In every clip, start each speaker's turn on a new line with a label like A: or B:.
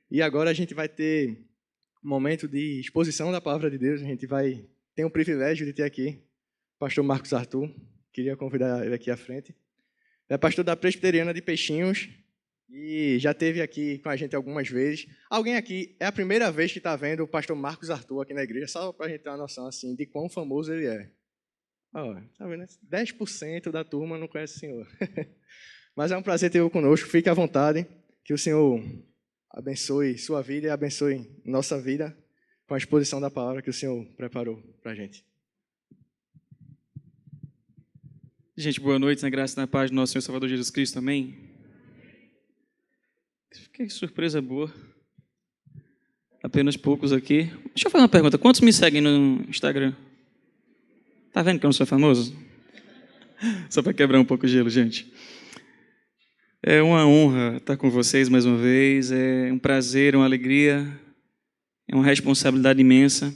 A: E agora a gente vai ter um momento de exposição da palavra de Deus. A gente tem o privilégio de ter aqui o pastor Marcos Arthur. Queria convidar ele aqui à frente. É pastor da Presbiteriana de Peixinhos e já esteve aqui com a gente algumas vezes. Alguém aqui, é a primeira vez que está vendo o pastor Marcos Arthur aqui na igreja, só para a gente ter uma noção assim, de quão famoso ele é. Tá vendo? 10% da turma não conhece o senhor. Mas é um prazer ter-o conosco. Fique à vontade, que o Senhor abençoe sua vida e abençoe nossa vida com a exposição da palavra que o Senhor preparou para a gente.
B: Gente, boa noite, na graça e na paz do nosso Senhor Salvador Jesus Cristo, amém? Que surpresa boa. Apenas poucos aqui. Deixa eu fazer uma pergunta, quantos me seguem no Instagram? Tá vendo que eu não sou famoso? Só para quebrar um pouco o gelo, gente. É uma honra estar com vocês mais uma vez, é um prazer, uma alegria, é uma responsabilidade imensa.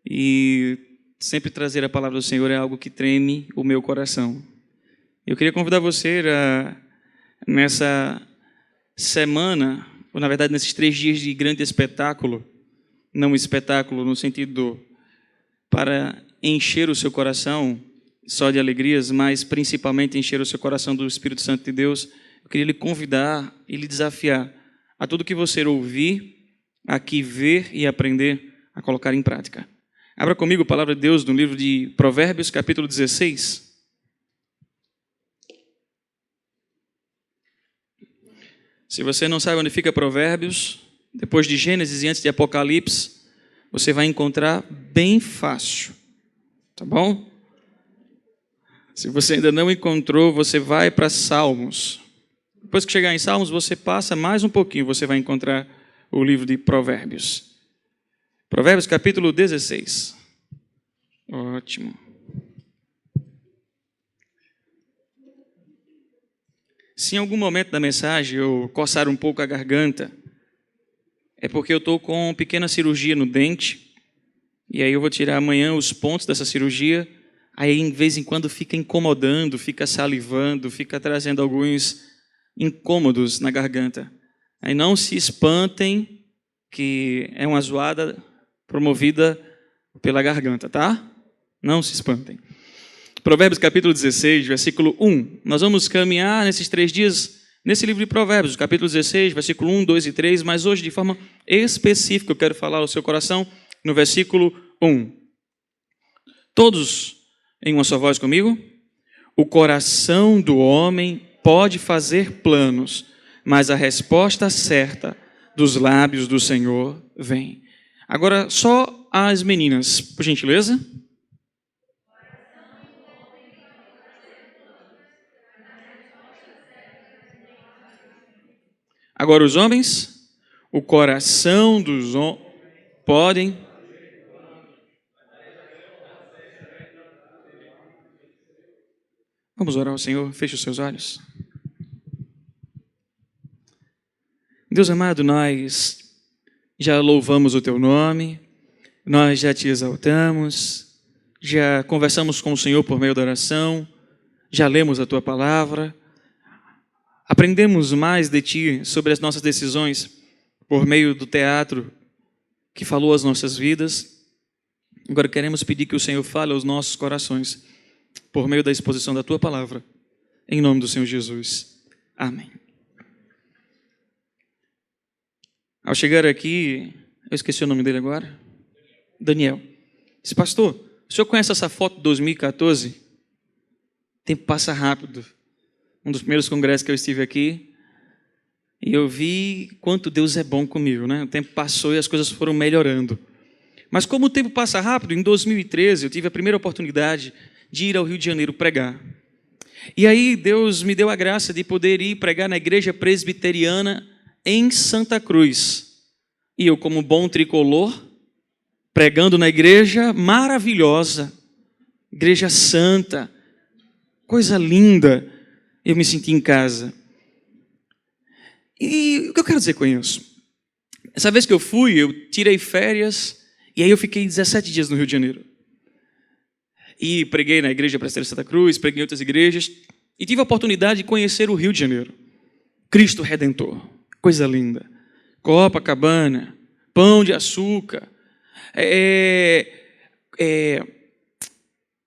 B: E sempre trazer a palavra do Senhor é algo que treme o meu coração. Eu queria convidar você nessa semana, ou na verdade nesses 3 dias de grande espetáculo, não espetáculo no sentido para encher o seu coração só de alegrias, mas principalmente encher o seu coração do Espírito Santo de Deus. Eu queria lhe convidar e lhe desafiar a tudo que você ouvir, aqui ver e aprender, a colocar em prática. Abra comigo a palavra de Deus no livro de Provérbios, capítulo 16. Se você não sabe onde fica Provérbios, depois de Gênesis e antes de Apocalipse, você vai encontrar bem fácil, tá bom? Se você ainda não encontrou, você vai para Salmos. Depois que chegar em Salmos, você passa mais um pouquinho, você vai encontrar o livro de Provérbios. Provérbios, capítulo 16. Ótimo. Se em algum momento da mensagem eu coçar um pouco a garganta, é porque eu estou com uma pequena cirurgia no dente, e aí eu vou tirar amanhã os pontos dessa cirurgia. Aí, em vez em quando, fica incomodando, fica salivando, fica trazendo alguns incômodos na garganta. Aí não se espantem que é uma zoada promovida pela garganta, tá? Não se espantem. Provérbios capítulo 16, versículo 1. Nós vamos caminhar nesses 3 dias nesse livro de Provérbios, capítulo 16, versículo 1, 2 e 3, mas hoje de forma específica eu quero falar ao seu coração no versículo 1. Todos em uma só voz comigo? O coração do homem pode fazer planos, mas a resposta certa dos lábios do Senhor vem. Agora, só as meninas, por gentileza. Agora, os homens. O coração dos homens podem. Vamos orar ao Senhor, feche os seus olhos. Deus amado, nós já louvamos o Teu nome, nós já Te exaltamos, já conversamos com o Senhor por meio da oração, já lemos a Tua palavra, aprendemos mais de Ti sobre as nossas decisões por meio do teatro que falou as nossas vidas. Agora queremos pedir que o Senhor fale aos nossos corações por meio da exposição da Tua palavra, em nome do Senhor Jesus. Amém. Ao chegar aqui, eu esqueci o nome dele agora, Daniel. Disse, pastor, o senhor conhece essa foto de 2014? O tempo passa rápido. Um dos primeiros congressos que eu estive aqui, e eu vi quanto Deus é bom comigo, né? O tempo passou e as coisas foram melhorando. Mas como o tempo passa rápido, em 2013 eu tive a primeira oportunidade de ir ao Rio de Janeiro pregar. E aí Deus me deu a graça de poder ir pregar na igreja presbiteriana em Santa Cruz. E eu, como bom tricolor, pregando na igreja maravilhosa, igreja santa, coisa linda, eu me senti em casa. E o que eu quero dizer com isso? Essa vez que eu fui, eu tirei férias, e aí eu fiquei 17 dias no Rio de Janeiro. E preguei na igreja presbiteriana de Santa Cruz, preguei em outras igrejas, e tive a oportunidade de conhecer o Rio de Janeiro. Cristo Redentor, coisa linda. Copacabana, Pão de Açúcar,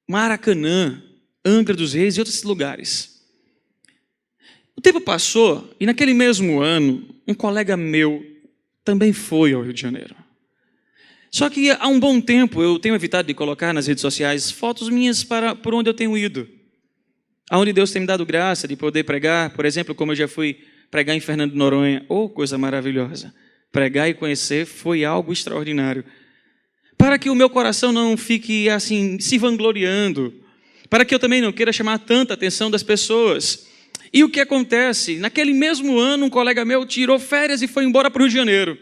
B: Maracanã, Angra dos Reis e outros lugares. O tempo passou e naquele mesmo ano, um colega meu também foi ao Rio de Janeiro. Só que há um bom tempo eu tenho evitado de colocar nas redes sociais fotos minhas por onde eu tenho ido. Aonde Deus tem me dado graça de poder pregar, por exemplo, como eu já fui pregar em Fernando de Noronha, coisa maravilhosa. Pregar e conhecer foi algo extraordinário. Para que o meu coração não fique assim, se vangloriando, para que eu também não queira chamar tanta atenção das pessoas. E o que acontece? Naquele mesmo ano, um colega meu tirou férias e foi embora para o Rio de Janeiro.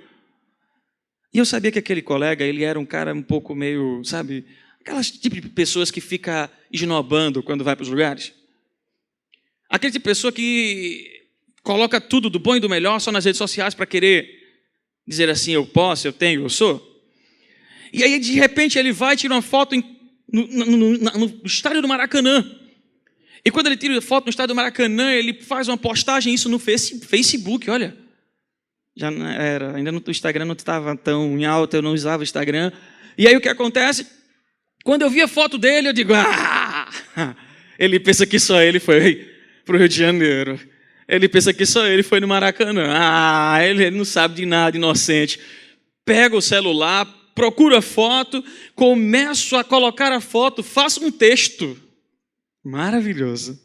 B: E eu sabia que aquele colega, ele era um cara um pouco meio, sabe, aquelas tipo de pessoas que fica esnobando quando vai para os lugares. Aquele tipo de pessoa que coloca tudo do bom e do melhor só nas redes sociais para querer dizer assim, eu posso, eu tenho, eu sou. E aí, de repente, ele vai e tira uma foto no estádio do Maracanã. E quando ele tira a foto no estádio do Maracanã, ele faz uma postagem, isso no Facebook, olha. Já não era, ainda no Instagram não estava tão em alta, eu não usava o Instagram. E aí o que acontece? Quando eu vi a foto dele, eu digo, ele pensa que só ele foi para o Rio de Janeiro. Ele pensa que só ele foi no Maracanã. Ele não sabe de nada, inocente. Pega o celular, procura a foto, começo a colocar a foto, faço um texto. Maravilhoso.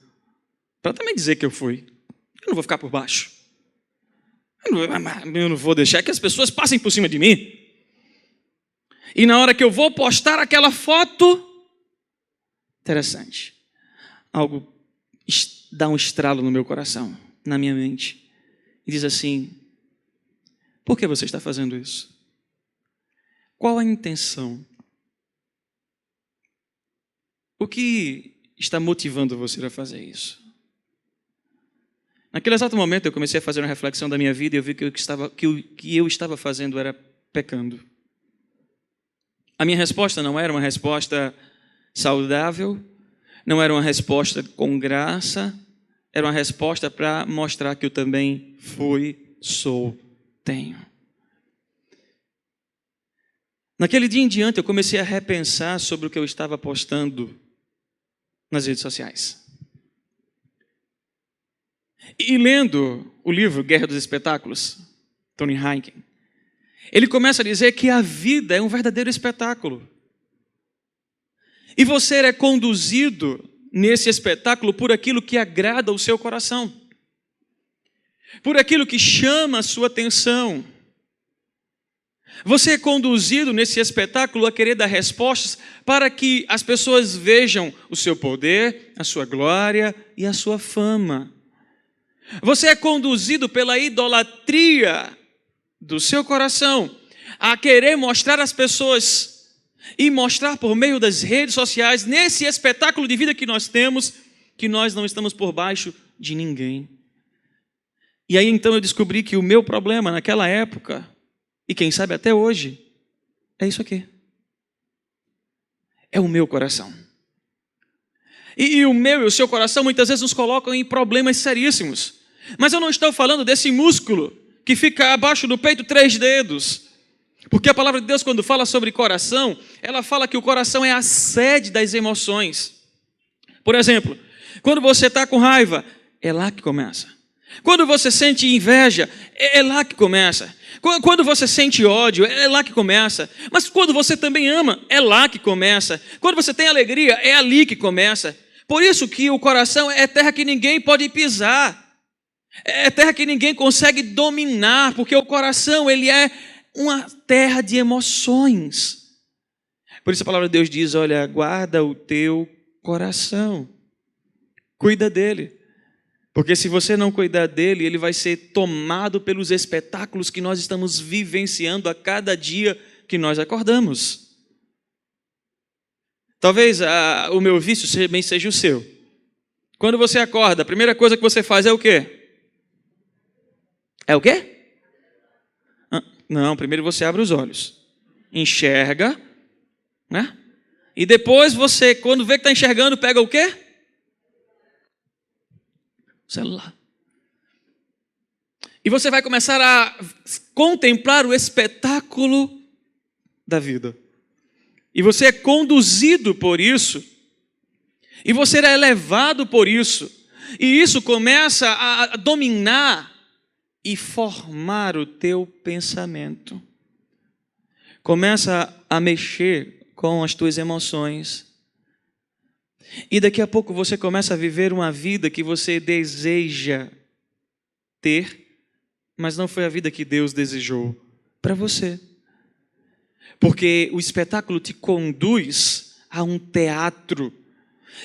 B: Para também dizer que eu fui. Eu não vou ficar por baixo. Eu não vou deixar que as pessoas passem por cima de mim. E na hora que eu vou postar aquela foto, interessante, algo dá um estralo no meu coração, na minha mente, e diz assim, por que você está fazendo isso? Qual a intenção? O que está motivando você a fazer isso? Naquele exato momento eu comecei a fazer uma reflexão da minha vida e eu vi que o que eu estava fazendo era pecando. A minha resposta não era uma resposta saudável, não era uma resposta com graça, era uma resposta para mostrar que eu também fui, sou, tenho. Naquele dia em diante eu comecei a repensar sobre o que eu estava postando nas redes sociais. E lendo o livro Guerra dos Espetáculos, Tony Heinken, ele começa a dizer que a vida é um verdadeiro espetáculo. E você é conduzido nesse espetáculo por aquilo que agrada o seu coração, por aquilo que chama a sua atenção. Você é conduzido nesse espetáculo a querer dar respostas para que as pessoas vejam o seu poder, a sua glória e a sua fama. Você é conduzido pela idolatria do seu coração a querer mostrar às pessoas e mostrar por meio das redes sociais, nesse espetáculo de vida que nós temos, que nós não estamos por baixo de ninguém. E aí então eu descobri que o meu problema naquela época, e quem sabe até hoje, é isso aqui. É o meu coração. E o meu e o seu coração muitas vezes nos colocam em problemas seríssimos. Mas eu não estou falando desse músculo que fica abaixo do peito 3 dedos. Porque a palavra de Deus, quando fala sobre coração, ela fala que o coração é a sede das emoções. Por exemplo, quando você está com raiva, é lá que começa. Quando você sente inveja, é lá que começa. Quando você sente ódio, é lá que começa. Mas quando você também ama, é lá que começa. Quando você tem alegria, é ali que começa. Por isso que o coração é terra que ninguém pode pisar. É terra que ninguém consegue dominar, porque o coração, ele é uma terra de emoções. Por isso a palavra de Deus diz, olha, guarda o teu coração. Cuida dele. Porque se você não cuidar dele, ele vai ser tomado pelos espetáculos que nós estamos vivenciando a cada dia que nós acordamos. Talvez o meu vício também seja o seu. Quando você acorda, a primeira coisa que você faz é o quê? É o quê? Não, primeiro você abre os olhos. Enxerga, né? E depois você, quando vê que está enxergando, pega o quê? Celular. E você vai começar a contemplar o espetáculo da vida. E você é conduzido por isso. E você é levado por isso. E isso começa a dominar e formar o teu pensamento. Começa a mexer com as tuas emoções. E daqui a pouco você começa a viver uma vida que você deseja ter, mas não foi a vida que Deus desejou para você. Porque o espetáculo te conduz a um teatro.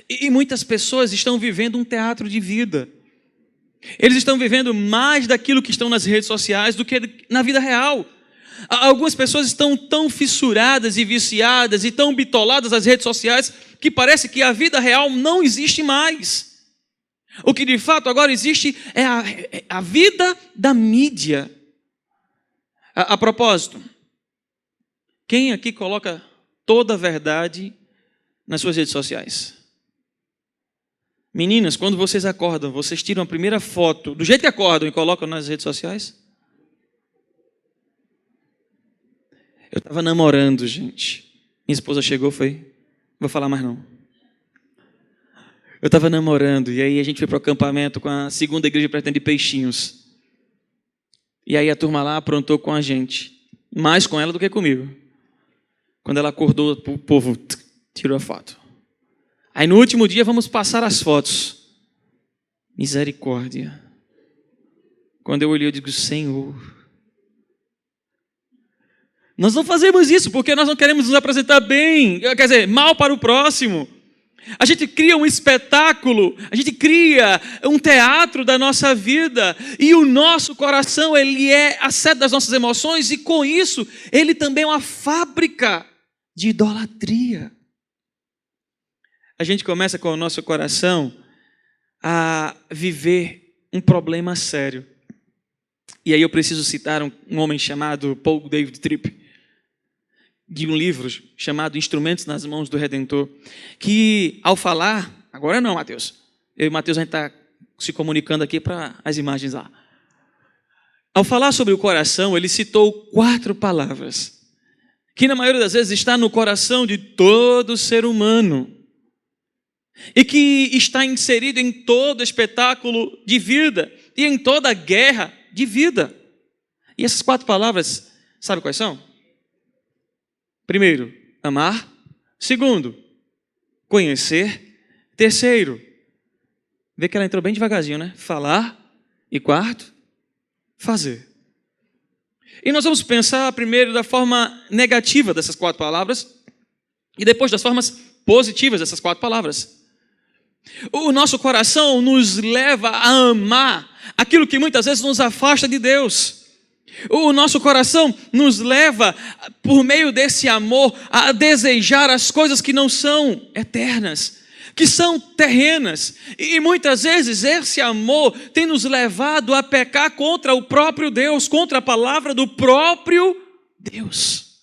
B: E muitas pessoas estão vivendo um teatro de vida. Eles estão vivendo mais daquilo que estão nas redes sociais do que na vida real. Algumas pessoas estão tão fissuradas e viciadas e tão bitoladas nas redes sociais que parece que a vida real não existe mais. O que de fato agora existe é a vida da mídia. A propósito, quem aqui coloca toda a verdade nas suas redes sociais? Meninas, quando vocês acordam, vocês tiram a primeira foto do jeito que acordam e colocam nas redes sociais? Eu estava namorando, gente. Minha esposa chegou, foi? Não vou falar mais não. Eu estava namorando e aí a gente foi para o acampamento com a segunda igreja pretende de Peixinhos. E aí a turma lá aprontou com a gente. Mais com ela do que comigo. Quando ela acordou, o povo tirou a foto. Aí no último dia vamos passar as fotos. Misericórdia. Quando eu olhei, eu digo, Senhor. Nós não fazemos isso porque nós não queremos nos apresentar bem, quer dizer, mal para o próximo. A gente cria um espetáculo, a gente cria um teatro da nossa vida e o nosso coração, ele é a sede das nossas emoções e com isso, ele também é uma fábrica de idolatria. A gente começa com o nosso coração a viver um problema sério. E aí eu preciso citar um homem chamado Paul David Tripp, de um livro chamado Instrumentos nas Mãos do Redentor, que ao falar, agora não, Mateus, eu e o Mateus a gente está se comunicando aqui para as imagens lá. Ao falar sobre o coração, ele citou 4 palavras, que na maioria das vezes está no coração de todo ser humano, e que está inserido em todo espetáculo de vida, e em toda guerra de vida. E essas 4 palavras, sabe quais são? Primeiro, amar. Segundo, conhecer. Terceiro, vê que ela entrou bem devagarzinho, né? Falar. E quarto, fazer. E nós vamos pensar primeiro da forma negativa dessas 4 palavras e depois das formas positivas dessas 4 palavras. O nosso coração nos leva a amar aquilo que muitas vezes nos afasta de Deus. O nosso coração nos leva, por meio desse amor, a desejar as coisas que não são eternas, que são terrenas. E muitas vezes esse amor tem nos levado a pecar contra o próprio Deus, contra a palavra do próprio Deus.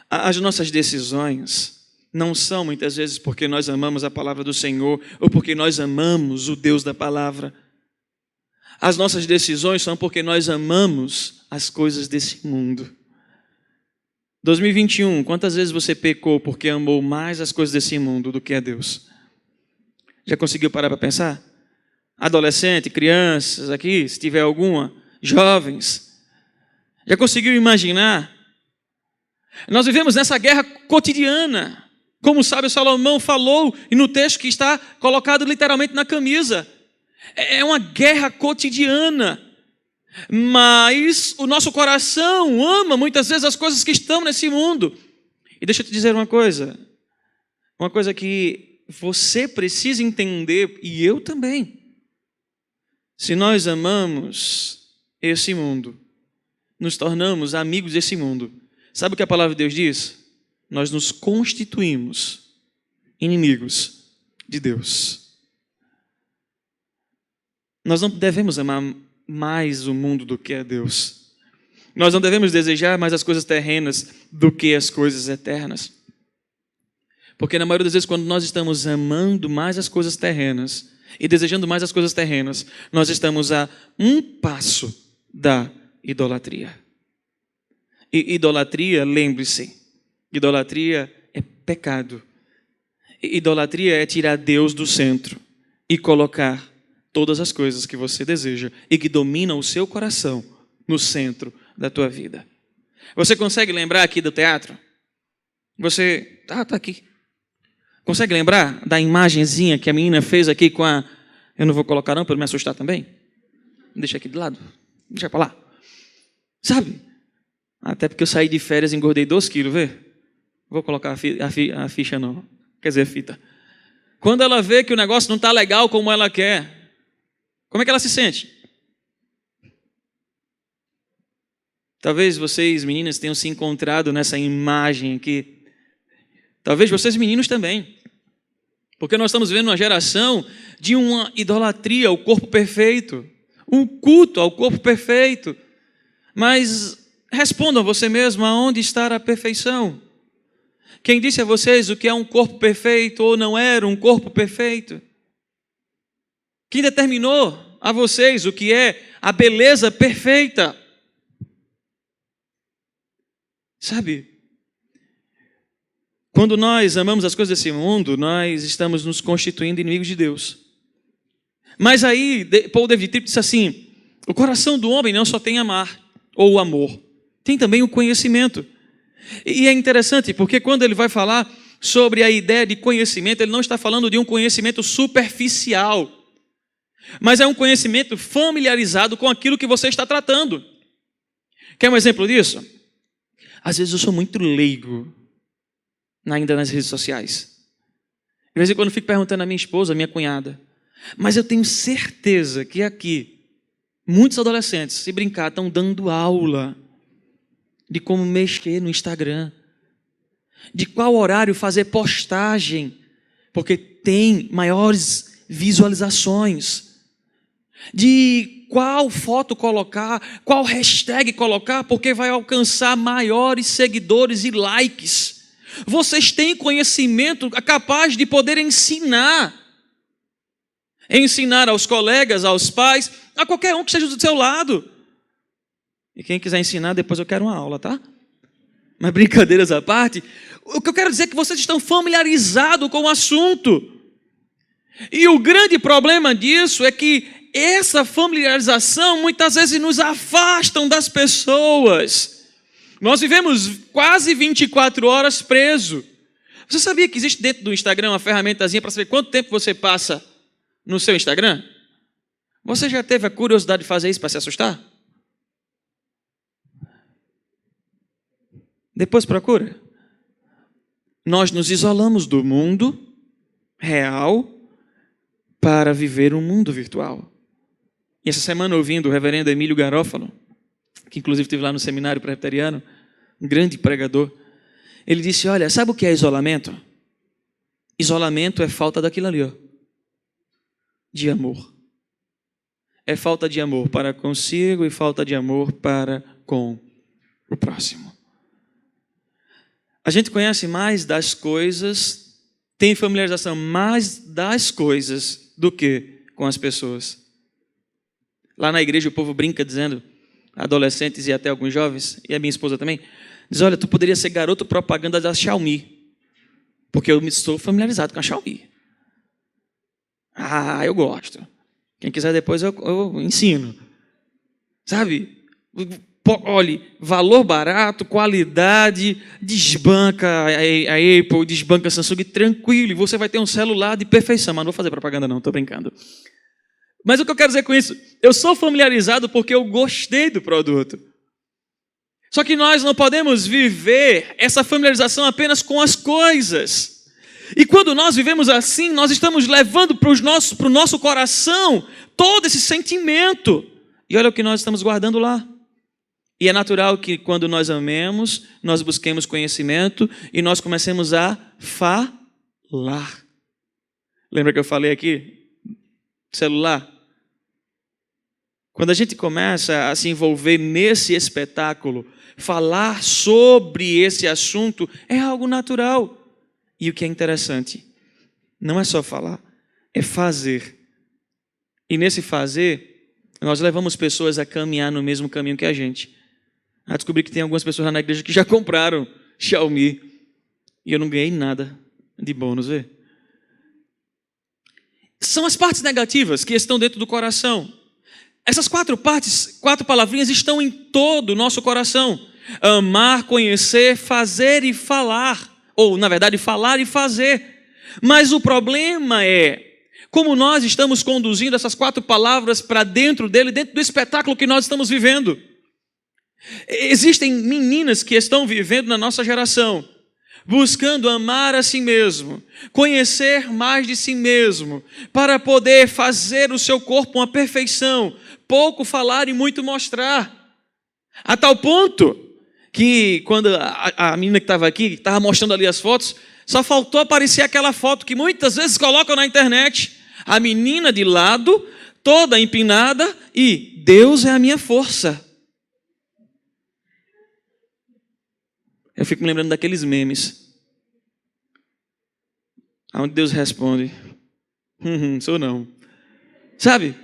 B: As nossas decisões não são muitas vezes porque nós amamos a palavra do Senhor ou porque nós amamos o Deus da palavra. As nossas decisões são porque nós amamos as coisas desse mundo. 2021, quantas vezes você pecou porque amou mais as coisas desse mundo do que a Deus? Já conseguiu parar para pensar? Adolescente, crianças aqui, se tiver alguma, jovens, já conseguiu imaginar? Nós vivemos nessa guerra cotidiana, como o sábio Salomão falou, e no texto que está colocado literalmente na camisa. É uma guerra cotidiana, mas o nosso coração ama muitas vezes as coisas que estão nesse mundo. E deixa eu te dizer uma coisa que você precisa entender, e eu também. Se nós amamos esse mundo, nos tornamos amigos desse mundo. Sabe o que a palavra de Deus diz? Nós nos constituímos inimigos de Deus. Nós não devemos amar mais o mundo do que a Deus. Nós não devemos desejar mais as coisas terrenas do que as coisas eternas. Porque na maioria das vezes, quando nós estamos amando mais as coisas terrenas e desejando mais as coisas terrenas, nós estamos a um passo da idolatria. E idolatria, lembre-se, idolatria é pecado. Idolatria é tirar Deus do centro e colocar todas as coisas que você deseja e que dominam o seu coração no centro da tua vida. Você consegue lembrar aqui do teatro? Você... tá aqui. Consegue lembrar da imagenzinha que a menina fez aqui com a... Eu não vou colocar não, para não me assustar também. Deixa aqui de lado. Deixa para lá. Sabe? Até porque eu saí de férias e engordei 2 quilos, vê? Vou colocar a ficha não. Quer dizer, a fita. Quando ela vê que o negócio não está legal como ela quer, como é que ela se sente? Talvez vocês, meninas, tenham se encontrado nessa imagem aqui. Talvez vocês, meninos, também. Porque nós estamos vivendo uma geração de uma idolatria ao corpo perfeito. Um culto ao corpo perfeito. Mas respondam você mesmo, aonde está a perfeição? Quem disse a vocês o que é um corpo perfeito ou não era um corpo perfeito? Quem determinou a vocês o que é a beleza perfeita? Sabe? Quando nós amamos as coisas desse mundo, nós estamos nos constituindo inimigos de Deus. Mas aí, Paul David Tripp disse assim, o coração do homem não só tem amar, ou o amor, tem também o conhecimento. E é interessante, porque quando ele vai falar sobre a ideia de conhecimento, ele não está falando de um conhecimento superficial, mas é um conhecimento familiarizado com aquilo que você está tratando. Quer um exemplo disso? Às vezes eu sou muito leigo, ainda nas redes sociais. De vez em quando eu fico perguntando à minha esposa, à minha cunhada, mas eu tenho certeza que aqui, muitos adolescentes, se brincar, estão dando aula de como mexer no Instagram, de qual horário fazer postagem, porque tem maiores visualizações, de qual foto colocar, qual hashtag colocar, porque vai alcançar maiores seguidores e likes. Vocês têm conhecimento capaz de poder ensinar aos colegas, aos pais, a qualquer um que esteja do seu lado. E quem quiser ensinar, depois eu quero uma aula, tá? Mas brincadeiras à parte, o que eu quero dizer é que vocês estão familiarizados com o assunto. E o grande problema disso é que essa familiarização muitas vezes nos afastam das pessoas. Nós vivemos quase 24 horas preso. Você sabia que existe dentro do Instagram uma ferramentazinha para saber quanto tempo você passa no seu Instagram? Você já teve a curiosidade de fazer isso para se assustar? Depois procura. Nós nos isolamos do mundo real para viver um mundo virtual. E essa semana, ouvindo o reverendo Emílio Garófalo, que inclusive esteve lá no seminário presbiteriano, um grande pregador, ele disse, olha, sabe o que é isolamento? Isolamento é falta daquilo ali, ó, de amor. É falta de amor para consigo e falta de amor para com o próximo. A gente conhece mais das coisas, tem familiarização mais das coisas do que com as pessoas. Lá na igreja o povo brinca dizendo, adolescentes e até alguns jovens, e a minha esposa também, diz, olha, tu poderia ser garoto propaganda da Xiaomi, porque eu me estou familiarizado com a Xiaomi. Ah, eu gosto. Quem quiser depois eu ensino. Sabe? Olhe, valor barato, qualidade, desbanca a Apple, desbanca a Samsung, tranquilo, e você vai ter um celular de perfeição, mas não vou fazer propaganda não, estou brincando. Mas o que eu quero dizer com isso? Eu sou familiarizado porque eu gostei do produto. Só que nós não podemos viver essa familiarização apenas com as coisas. E quando nós vivemos assim, nós estamos levando para o nosso coração todo esse sentimento. E olha o que nós estamos guardando lá. E é natural que quando nós amemos, nós busquemos conhecimento e nós comecemos a falar. Lembra que eu falei aqui? Celular. Quando a gente começa a se envolver nesse espetáculo, falar sobre esse assunto é algo natural. E o que é interessante, não é só falar, é fazer. E nesse fazer, nós levamos pessoas a caminhar no mesmo caminho que a gente. A descobrir que tem algumas pessoas lá na igreja que já compraram Xiaomi e eu não ganhei nada de bônus, vê? São as partes negativas que estão dentro do coração. Essas 4 partes, 4 palavrinhas estão em todo o nosso coração. Amar, conhecer, fazer e falar. Ou, na verdade, falar e fazer. Mas o problema é como nós estamos conduzindo essas 4 palavras para dentro dele, dentro do espetáculo que nós estamos vivendo. Existem meninas que estão vivendo na nossa geração, buscando amar a si mesmo, conhecer mais de si mesmo, para poder fazer o seu corpo uma perfeição, pouco falar e muito mostrar. A tal ponto que quando a menina que estava aqui, estava mostrando ali as fotos, só faltou aparecer aquela foto que muitas vezes colocam na internet, a menina de lado, toda empinada e Deus é a minha força. Eu fico me lembrando daqueles memes, onde Deus responde, sou não. Sabe?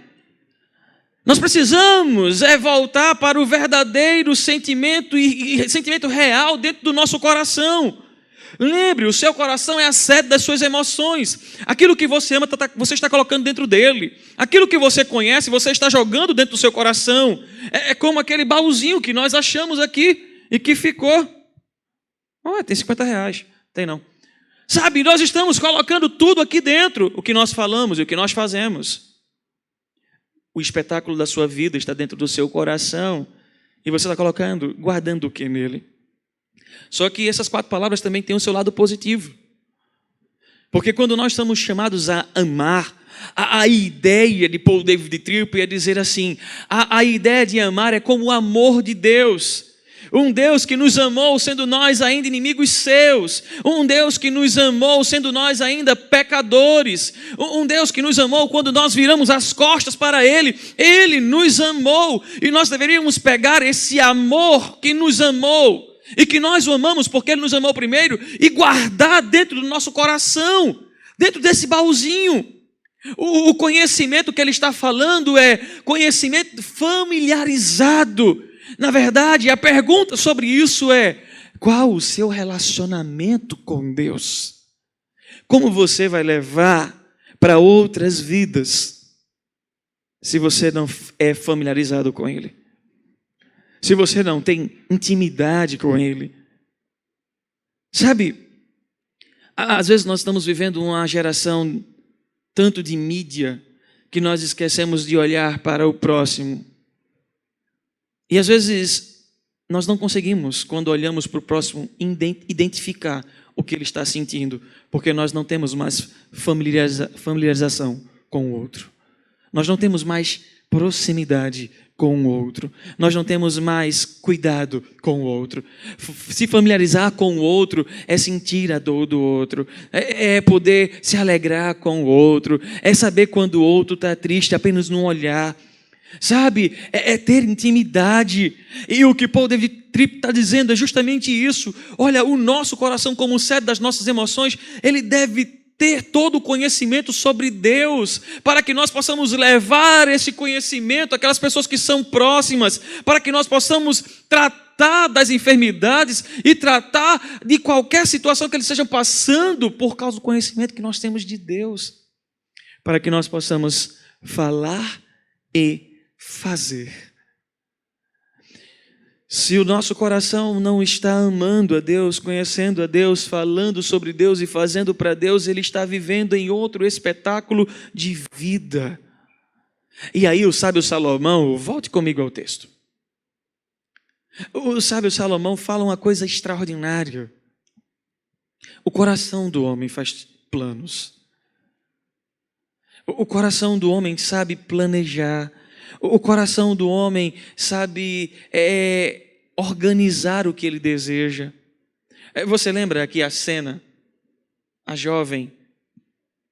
B: Nós precisamos voltar para o verdadeiro sentimento e sentimento real dentro do nosso coração. Lembre, o seu coração é a sede das suas emoções. Aquilo que você ama, você está colocando dentro dele. Aquilo que você conhece, você está jogando dentro do seu coração. É como aquele baúzinho que nós achamos aqui e que ficou. Tem R$50. Tem não. Sabe, nós estamos colocando tudo aqui dentro. O que nós falamos e o que nós fazemos. O espetáculo da sua vida está dentro do seu coração. E você está colocando, guardando o que nele? Só que essas 4 palavras também têm o seu lado positivo. Porque quando nós estamos chamados a amar, a ideia de Paul David Tripp é dizer assim, a ideia de amar é como o amor de Deus. Um Deus que nos amou sendo nós ainda inimigos seus. Um Deus que nos amou sendo nós ainda pecadores. Um Deus que nos amou quando nós viramos as costas para Ele. Ele nos amou. E nós deveríamos pegar esse amor que nos amou e que nós o amamos porque Ele nos amou primeiro e guardar dentro do nosso coração, dentro desse baúzinho. O conhecimento que Ele está falando é conhecimento familiarizado. Na verdade, a pergunta sobre isso é: qual o seu relacionamento com Deus? Como você vai levar para outras vidas se você não é familiarizado com Ele? Se você não tem intimidade com Ele? Sabe, às vezes nós estamos vivendo uma geração tanto de mídia que nós esquecemos de olhar para o próximo. E às vezes nós não conseguimos, quando olhamos para o próximo, identificar o que ele está sentindo, porque nós não temos mais familiarização com o outro. Nós não temos mais proximidade com o outro. Nós não temos mais cuidado com o outro. Se familiarizar com o outro é sentir a dor do outro, é poder se alegrar com o outro, é saber quando o outro está triste apenas num olhar. Sabe, é ter intimidade. E o que Paul David Tripp está dizendo é justamente isso. Olha, o nosso coração, como sede das nossas emoções, ele deve ter todo o conhecimento sobre Deus, para que nós possamos levar esse conhecimento àquelas pessoas que são próximas, para que nós possamos tratar das enfermidades e tratar de qualquer situação que eles estejam passando por causa do conhecimento que nós temos de Deus, para que nós possamos falar e fazer. Se o nosso coração não está amando a Deus, conhecendo a Deus, falando sobre Deus e fazendo para Deus, ele está vivendo em outro espetáculo de vida. E aí o sábio Salomão, volte comigo ao texto. O sábio Salomão fala uma coisa extraordinária. O coração do homem faz planos. O coração do homem sabe planejar. O coração do homem sabe organizar o que ele deseja. Você lembra aqui a cena? A jovem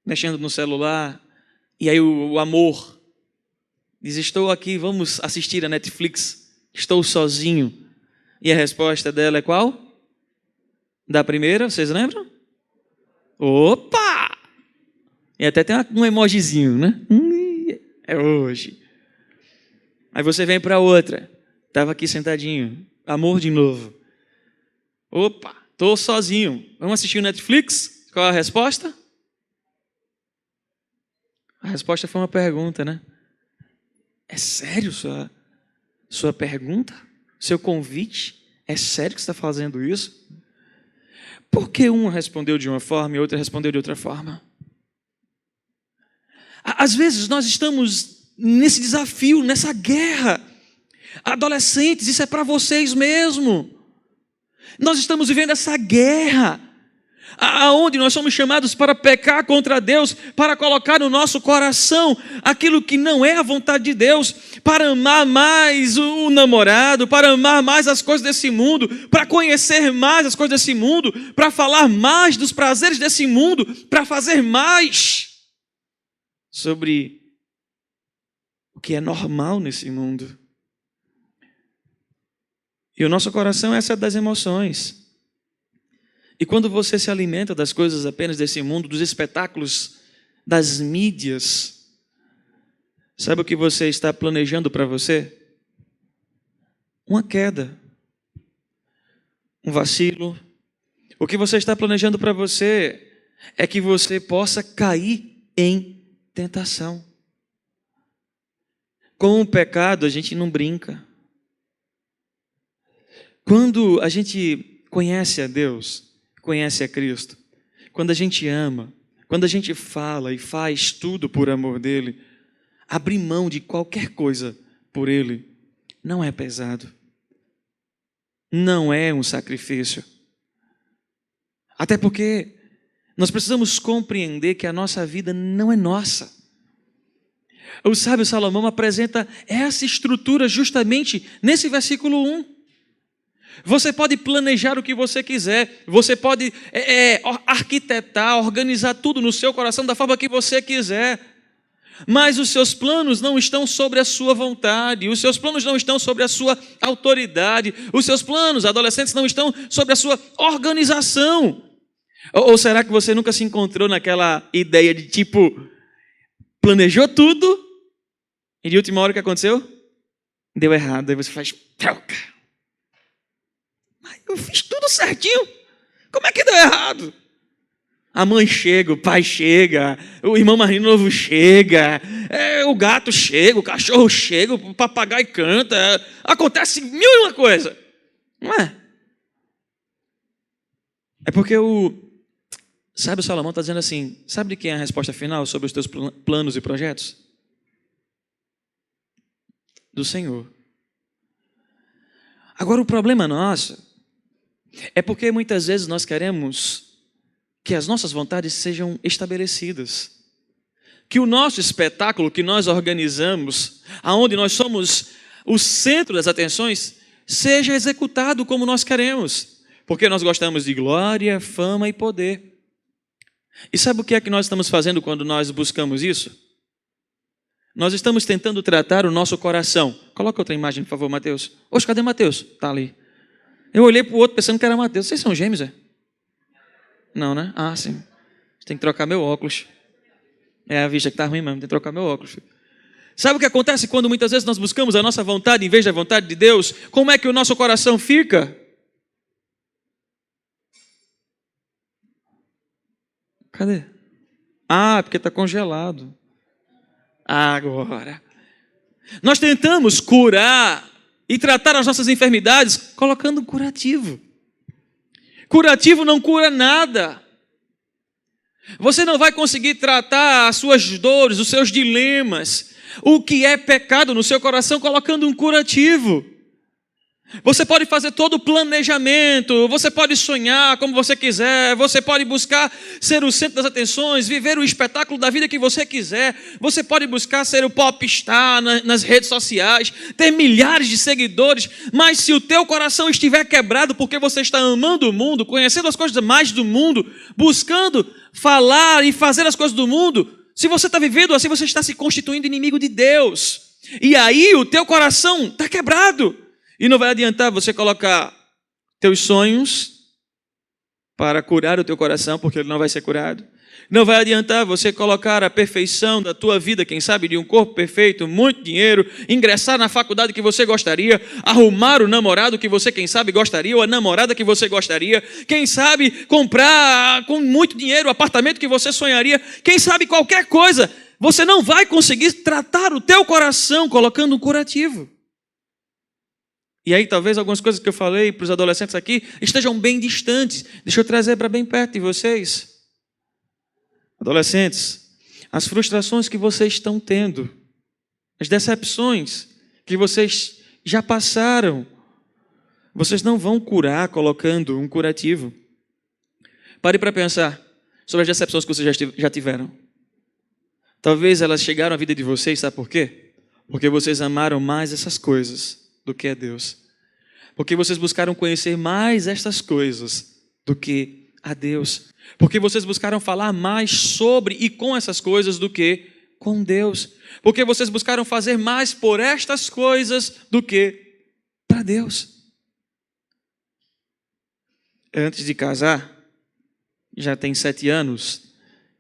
B: mexendo no celular, e aí o amor diz: estou aqui, vamos assistir a Netflix, estou sozinho. E a resposta dela é qual? Da primeira, vocês lembram? Opa! E até tem um emojizinho, né? É hoje. Aí você vem para outra. Estava aqui sentadinho. Amor de novo. Opa, estou sozinho. Vamos assistir o Netflix? Qual a resposta? A resposta foi uma pergunta, né? É sério sua pergunta? Seu convite? É sério que você está fazendo isso? Por que uma respondeu de uma forma e outra respondeu de outra forma? Às vezes nós estamos nesse desafio, nessa guerra. Adolescentes, isso é para vocês mesmo. Nós estamos vivendo essa guerra, aonde nós somos chamados para pecar contra Deus, para colocar no nosso coração aquilo que não é a vontade de Deus, para amar mais o namorado, para amar mais as coisas desse mundo, para conhecer mais as coisas desse mundo, para falar mais dos prazeres desse mundo, para fazer mais sobre o que é normal nesse mundo. E o nosso coração é essa das emoções. E quando você se alimenta das coisas apenas desse mundo, dos espetáculos, das mídias, sabe o que você está planejando para você? Uma queda, um vacilo. O que você está planejando para você é que você possa cair em tentação. Com o pecado a gente não brinca. Quando a gente conhece a Deus, conhece a Cristo, quando a gente ama, quando a gente fala e faz tudo por amor dele, abrir mão de qualquer coisa por ele, não é pesado. Não é um sacrifício. Até porque nós precisamos compreender que a nossa vida não é nossa. O sábio Salomão apresenta essa estrutura justamente nesse versículo 1. Você pode planejar o que você quiser, você pode arquitetar, organizar tudo no seu coração da forma que você quiser, mas os seus planos não estão sobre a sua vontade, os seus planos não estão sobre a sua autoridade, os seus planos, adolescentes, não estão sobre a sua organização. Ou será que você nunca se encontrou naquela ideia de tipo, planejou tudo e de última hora o que aconteceu? Deu errado, aí você faz troca. Eu fiz tudo certinho. Como é que deu errado? A mãe chega, o pai chega, o irmão mais novo chega, o gato chega, o cachorro chega, o papagaio canta. Acontece mil e uma coisa. Não é? É porque sábio Salomão está dizendo assim, sabe de quem é a resposta final sobre os teus planos e projetos? Do Senhor. Agora o problema nosso é porque muitas vezes nós queremos que as nossas vontades sejam estabelecidas. Que o nosso espetáculo que nós organizamos, aonde nós somos o centro das atenções, seja executado como nós queremos. Porque nós gostamos de glória, fama e poder. E sabe o que é que nós estamos fazendo quando nós buscamos isso? Nós estamos tentando tratar o nosso coração. Coloca outra imagem, por favor, Mateus. Oxe, cadê Mateus? Está ali. Eu olhei para o outro pensando que era Mateus. Vocês são gêmeos, é? Não, né? Ah, sim. Tem que trocar meu óculos. É a vista que está ruim mesmo, tem que trocar meu óculos. Sabe o que acontece quando muitas vezes nós buscamos a nossa vontade em vez da vontade de Deus? Como é que o nosso coração fica? Cadê? Ah, porque está congelado. Agora. Nós tentamos curar e tratar as nossas enfermidades colocando um curativo. Curativo não cura nada. Você não vai conseguir tratar as suas dores, os seus dilemas, o que é pecado no seu coração colocando um curativo. Você pode fazer todo o planejamento, você pode sonhar como você quiser, você pode buscar ser o centro das atenções, viver o espetáculo da vida que você quiser, você pode buscar ser o popstar nas redes sociais, ter milhares de seguidores, mas se o teu coração estiver quebrado porque você está amando o mundo, conhecendo as coisas mais do mundo, buscando falar e fazer as coisas do mundo, se você está vivendo assim, você está se constituindo inimigo de Deus. E aí o teu coração está quebrado. E não vai adiantar você colocar teus sonhos para curar o teu coração, porque ele não vai ser curado. Não vai adiantar você colocar a perfeição da tua vida, quem sabe de um corpo perfeito, muito dinheiro, ingressar na faculdade que você gostaria, arrumar o namorado que você, quem sabe, gostaria, ou a namorada que você gostaria, quem sabe comprar com muito dinheiro o apartamento que você sonharia, quem sabe qualquer coisa. Você não vai conseguir tratar o teu coração colocando um curativo. E aí talvez algumas coisas que eu falei para os adolescentes aqui estejam bem distantes. Deixa eu trazer para bem perto de vocês. Adolescentes, as frustrações que vocês estão tendo, as decepções que vocês já passaram, vocês não vão curar colocando um curativo. Pare para pensar sobre as decepções que vocês já tiveram. Talvez elas chegaram à vida de vocês, sabe por quê? Porque vocês amaram mais essas coisas do que a Deus. Porque vocês buscaram conhecer mais estas coisas do que a Deus. Porque vocês buscaram falar mais sobre e com essas coisas do que com Deus. Porque vocês buscaram fazer mais por estas coisas do que para Deus. Antes de casar, já tem 7 anos,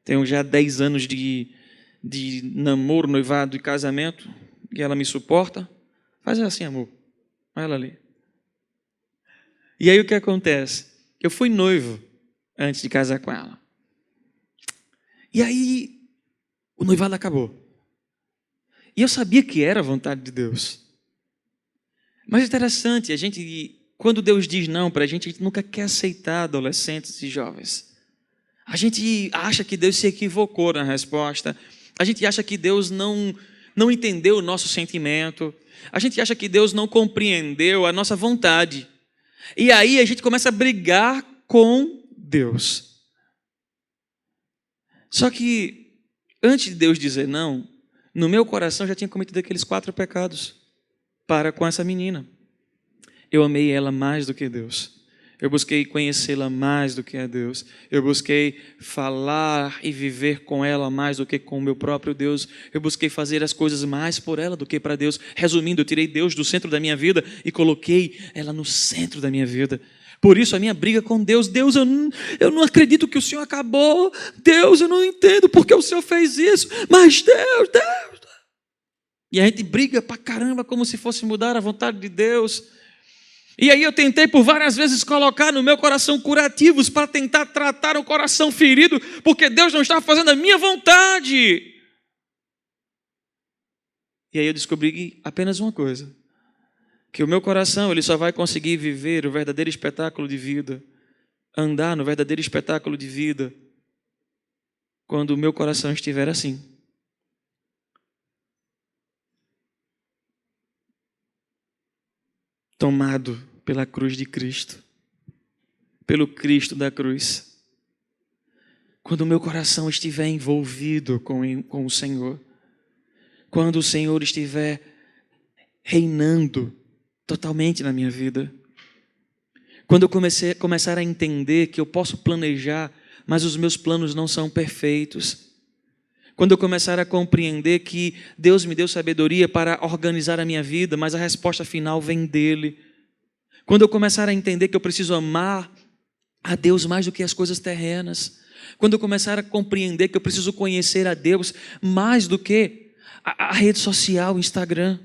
B: tenho já 10 anos de namoro, noivado e casamento, e ela me suporta. Faz assim, amor. Olha ela ali. E aí o que acontece? Eu fui noivo antes de casar com ela. E aí o noivado acabou. E eu sabia que era a vontade de Deus. Mas é interessante, quando Deus diz não para a gente nunca quer aceitar, adolescentes e jovens. A gente acha que Deus se equivocou na resposta. A gente acha que Deus não entendeu o nosso sentimento. A gente acha que Deus não compreendeu a nossa vontade. E aí a gente começa a brigar com Deus. Só que, antes de Deus dizer não, no meu coração já tinha cometido aqueles 4 pecados para com essa menina. Eu amei ela mais do que Deus. Eu busquei conhecê-la mais do que a Deus. Eu busquei falar e viver com ela mais do que com o meu próprio Deus. Eu busquei fazer as coisas mais por ela do que para Deus. Resumindo, eu tirei Deus do centro da minha vida e coloquei ela no centro da minha vida. Por isso a minha briga com Deus. Deus, eu não acredito que o Senhor acabou. Deus, eu não entendo porque o Senhor fez isso. Mas Deus. E a gente briga pra caramba como se fosse mudar a vontade de Deus. E aí eu tentei por várias vezes colocar no meu coração curativos para tentar tratar o coração ferido, porque Deus não estava fazendo a minha vontade. E aí eu descobri apenas uma coisa, que o meu coração ele só vai conseguir viver o verdadeiro espetáculo de vida, andar no verdadeiro espetáculo de vida, quando o meu coração estiver assim. Tomado pela cruz de Cristo, pelo Cristo da cruz. Quando o meu coração estiver envolvido com o Senhor, quando o Senhor estiver reinando totalmente na minha vida, quando eu começar a entender que eu posso planejar, mas os meus planos não são perfeitos, quando eu começar a compreender que Deus me deu sabedoria para organizar a minha vida, mas a resposta final vem dEle. Quando eu começar a entender que eu preciso amar a Deus mais do que as coisas terrenas. Quando eu começar a compreender que eu preciso conhecer a Deus mais do que a rede social, Instagram,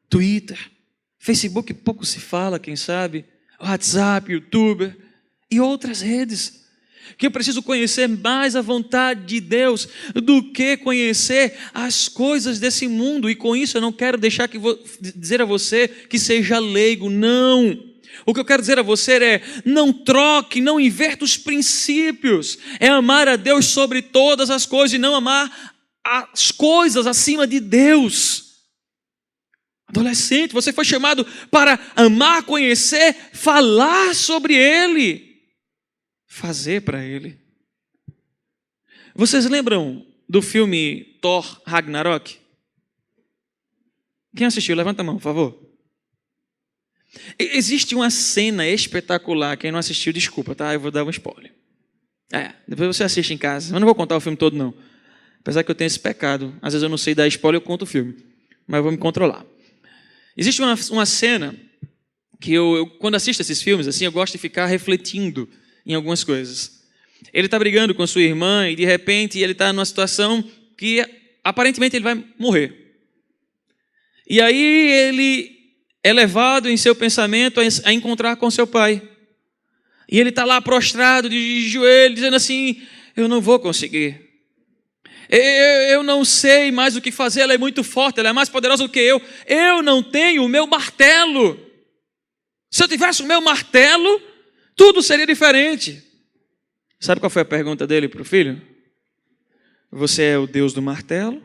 B: Twitter, Facebook, pouco se fala, quem sabe, WhatsApp, YouTube e outras redes. Que eu preciso conhecer mais a vontade de Deus do que conhecer as coisas desse mundo. E com isso eu não quero dizer a você que seja leigo, não. O que eu quero dizer a você é, não troque, não inverta os princípios. É amar a Deus sobre todas as coisas e não amar as coisas acima de Deus. Adolescente, você foi chamado para amar, conhecer, falar sobre Ele. Fazer para Ele. Vocês lembram do filme Thor Ragnarok? Quem assistiu? Levanta a mão, por favor. Existe uma cena espetacular. Quem não assistiu, desculpa, tá? Eu vou dar um spoiler. Depois você assiste em casa. Eu não vou contar o filme todo, não. Apesar que eu tenho esse pecado. Às vezes eu não sei dar spoiler, eu conto o filme. Mas eu vou me controlar. Existe uma cena que eu quando assisto esses filmes, assim, eu gosto de ficar refletindo em algumas coisas. Ele está brigando com a sua irmã e de repente ele está numa situação que aparentemente ele vai morrer. E aí ele é levado em seu pensamento a encontrar com seu pai. E ele está lá prostrado de joelho, dizendo assim: eu não vou conseguir. Eu não sei mais o que fazer, ela é muito forte, ela é mais poderosa do que eu. Eu não tenho o meu martelo. Se eu tivesse o meu martelo, tudo seria diferente. Sabe qual foi a pergunta dele para o filho? Você é o Deus do martelo?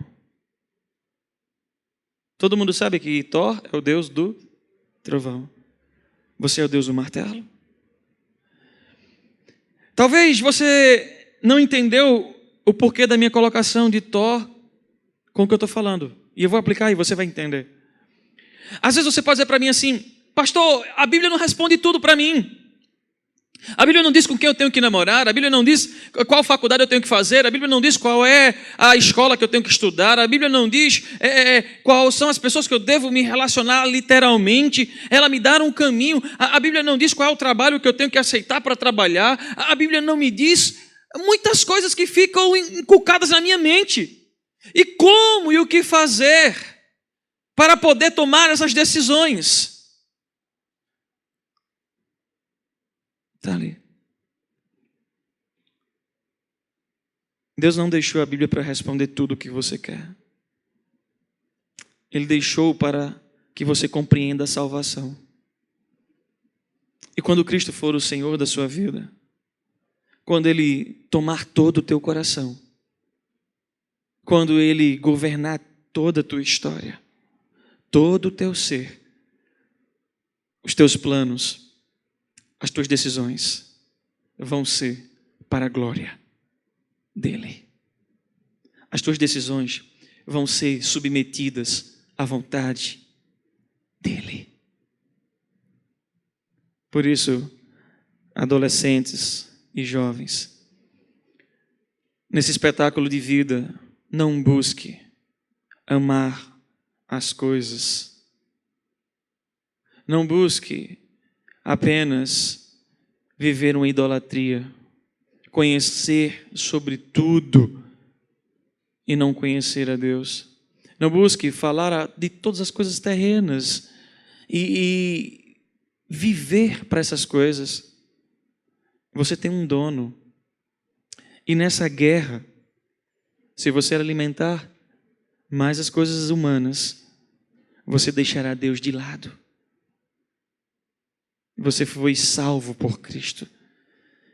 B: Todo mundo sabe que Thor é o Deus do trovão. Você é o Deus do martelo? Talvez você não entendeu o porquê da minha colocação de Thor com o que eu estou falando. E eu vou aplicar e você vai entender. Às vezes você pode dizer para mim assim: pastor, a Bíblia não responde tudo para mim. A Bíblia não diz com quem eu tenho que namorar, a Bíblia não diz qual faculdade eu tenho que fazer, a Bíblia não diz qual é a escola que eu tenho que estudar, a Bíblia não diz quais são as pessoas que eu devo me relacionar literalmente, ela me dá um caminho, a Bíblia não diz qual é o trabalho que eu tenho que aceitar para trabalhar, a Bíblia não me diz muitas coisas que ficam inculcadas na minha mente. E como e o que fazer para poder tomar essas decisões? Está ali. Deus não deixou a Bíblia para responder tudo o que você quer. Ele deixou para que você compreenda a salvação. E quando Cristo for o Senhor da sua vida, quando Ele tomar todo o teu coração, quando Ele governar toda a tua história, todo o teu ser, os teus planos, as tuas decisões vão ser para a glória dEle. As tuas decisões vão ser submetidas à vontade dEle. Por isso, adolescentes e jovens, nesse espetáculo de vida, não busque amar as coisas. Não busque apenas viver uma idolatria, conhecer sobre tudo e não conhecer a Deus. Não busque falar de todas as coisas terrenas e viver para essas coisas. Você tem um dono. E nessa guerra, se você alimentar mais as coisas humanas, você deixará Deus de lado. Você foi salvo por Cristo.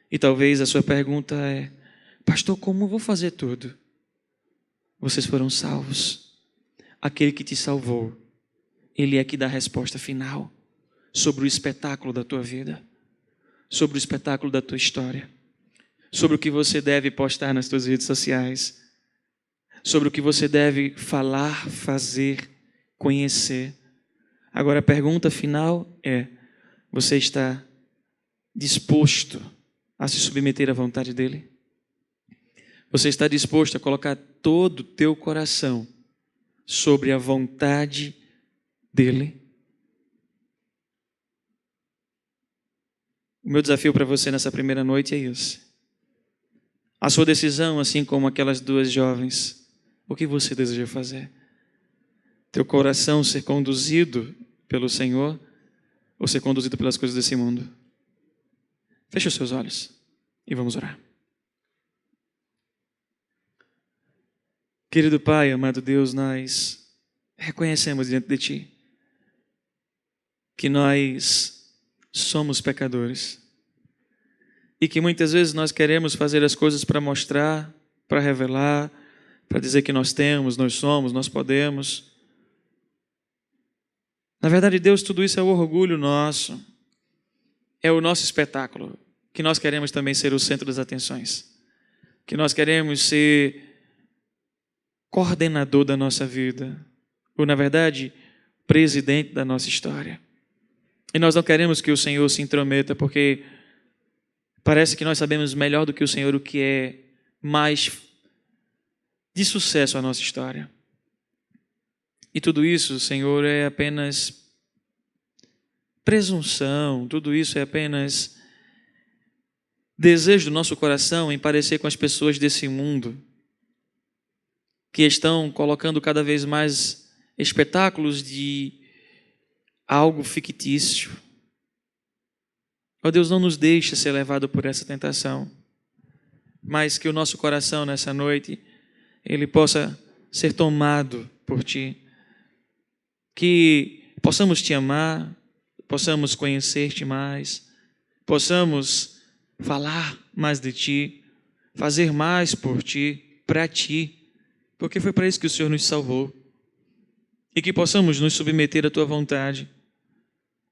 B: E talvez a sua pergunta é: pastor, como eu vou fazer tudo? Vocês foram salvos. Aquele que te salvou, Ele é que dá a resposta final sobre o espetáculo da tua vida, sobre o espetáculo da tua história, sobre o que você deve postar nas tuas redes sociais, sobre o que você deve falar, fazer, conhecer. Agora a pergunta final é: você está disposto a se submeter à vontade dEle? Você está disposto a colocar todo o teu coração sobre a vontade dEle? O meu desafio para você nessa primeira noite é isso. A sua decisão, assim como aquelas duas jovens, o que você deseja fazer? Teu coração ser conduzido pelo Senhor ou ser conduzido pelas coisas desse mundo? Feche os seus olhos e vamos orar. Querido Pai, amado Deus, nós reconhecemos diante de Ti que nós somos pecadores e que muitas vezes nós queremos fazer as coisas para mostrar, para revelar, para dizer que nós temos, nós somos, nós podemos. Na verdade, Deus, tudo isso é o orgulho nosso, é o nosso espetáculo, que nós queremos também ser o centro das atenções, que nós queremos ser coordenador da nossa vida, ou na verdade, presidente da nossa história. E nós não queremos que o Senhor se intrometa, porque parece que nós sabemos melhor do que o Senhor o que é mais de sucesso a nossa história. E tudo isso, Senhor, é apenas presunção, tudo isso é apenas desejo do nosso coração em parecer com as pessoas desse mundo, que estão colocando cada vez mais espetáculos de algo fictício. Ó Deus, não nos deixe ser levado por essa tentação, mas que o nosso coração nessa noite, ele possa ser tomado por Ti. Que possamos Te amar, possamos conhecer-Te mais, possamos falar mais de Ti, fazer mais por Ti, para Ti, porque foi para isso que o Senhor nos salvou. E que possamos nos submeter à Tua vontade,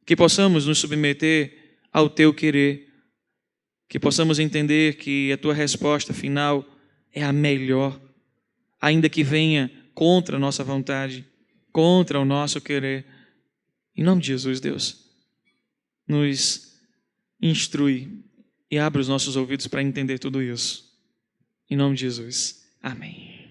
B: que possamos nos submeter ao Teu querer, que possamos entender que a Tua resposta final é a melhor, ainda que venha contra a nossa vontade, contra o nosso querer. Em nome de Jesus, Deus, nos instrui e abre os nossos ouvidos para entender tudo isso. Em nome de Jesus. Amém.